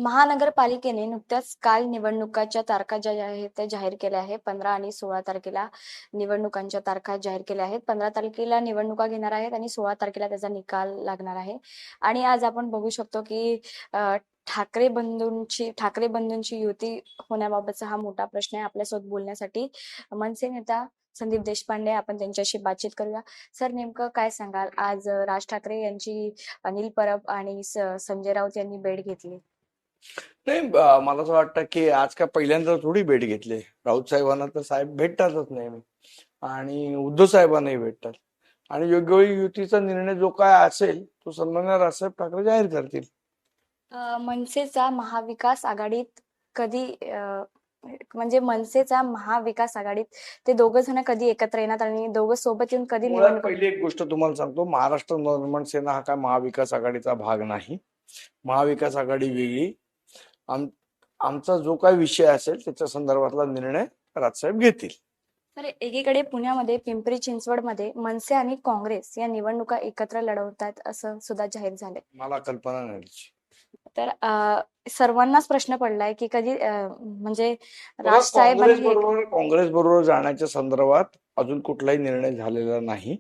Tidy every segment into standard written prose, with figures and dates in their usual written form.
महानगरपालिकेने नुकत्याच काल निवडणुकाच्या तारखा ज्या आहेत त्या जाहीर केल्या आहेत. 15 आणि 16 तारखेला निवडणुकांच्या तारखा जाहीर केल्या आहेत. 15 तारखेला निवडणुका घेणार आहेत आणि 16 तारखेला त्याचा निकाल लागणार आहे. आणि आज आपण बघू शकतो की ठाकरे बंधूंची युती होण्याबाबतचा हा मोठा प्रश्न आहे. आपल्यासोबत बोलण्यासाठी मनसे नेता संदीप देशपांडे, आपण त्यांच्याशी बातचीत करूया. सर, नेमकं काय सांगाल? आज राज ठाकरे यांची अनिल परब आणि संजय राऊत यांनी भेट घेतली. नाही, मला असं वाटतं की आज का पहिल्यांदा थोडी भेट घेतली. राऊत साहेबांना तर साहेब भेटतातच नेहमी आणि उद्धव साहेबांनाही भेटतात आणि योग्य वेळी युतीचा निर्णय जो काय असेल तो सन्माननीय राजसाहेब ठाकरे जाहीर करतील. मनसेचा महाविकास आघाडीत कधी म्हणजे मनसेचा महाविकास आघाडीत ते दोघं जण कधी एकत्र येणार आणि दोघं सोबत येऊन कधी मुळात निवडणूक? पहिली एक गोष्ट तुम्हाला सांगतो, महाराष्ट्र नवनिर्माण सेना हा काय महाविकास आघाडीचा भाग नाही. महाविकास आघाडी वेगळी. आमचा जो काही विषय असेल त्याच्या संदर्भातला निर्णय राजसाहेब घेतील. तर एकीकडे पुण्यामध्ये पिंपरी चिंचवडमध्ये मनसे आणि काँग्रेस या निवडणुका एकत्र लढवतात असं सुद्धा जाहीर झालंय. मला कल्पना नाही त्याची. तर सर्वांनाच प्रश्न पडलाय की कधी म्हणजे बघा, राज साहेबांनी काँग्रेस बरोबर जाण्याच्या संदर्भात अजून कुठलाही निर्णय झालेला नाही.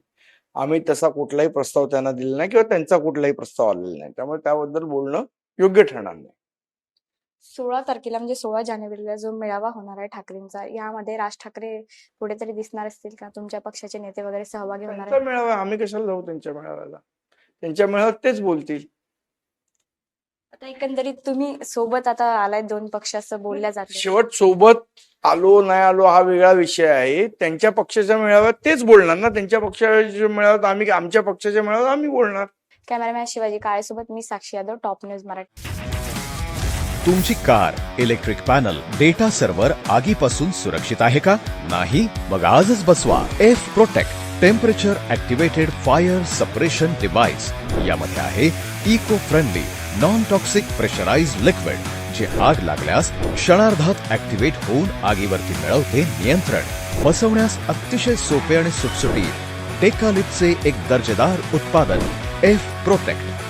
आम्ही तसा कुठलाही प्रस्ताव त्यांना दिला नाही किंवा त्यांचा कुठलाही प्रस्ताव आलेला नाही. त्यामुळे त्याबद्दल बोलणं योग्य ठरणार नाही. 16 तारखेला म्हणजे 16 जानेवारीला जो मेळावा होणार आहे ठाकरेंचा, यामध्ये राज ठाकरे कुठेतरी दिसणार असतील का? तुमच्या पक्षाचे नेते वगैरे सहभागी होणार त्यांचा आहेत? मेळावा, आम्ही कशाला जाऊ त्यांच्या मेळाव्याला? त्यांच्या मेळाव्यात तेच बोलतील. आता एकंदरीत तुम्ही सोबत आता आलाय, दोन पक्ष असं बोलल्या जाते. शेवट सोबत आलो नाही आलो हा वेगळा विषय आहे. त्यांच्या पक्षाच्या मेळाव्यात तेच बोलणार ना. त्यांच्या पक्षाच्या मेळाव्यात आम्ही, आमच्या पक्षाच्या मेळाव्यात आम्ही बोलणार. कॅमेरामॅन शिवाजी काळेसोबत मी साक्षी यादव, टॉप न्यूज मराठी. तुमची car, electric panel, data server आगीपासून सुरक्षित आहे का? नाही? मग आजच बसवा F protect temperature activated fire suppression device. यामध्ये आहे eco friendly non toxic pressurised liquid, जे आग लागल्यास क्षणार्धात ऍक्टिव्हेट होऊन आगीवरती मिळवते नियंत्रण. बसवण्यास अतिशय सोपे आणि सुटसुटीत टेकालिपचे एक दर्जेदार उत्पादन एफ प्रोटेक्ट.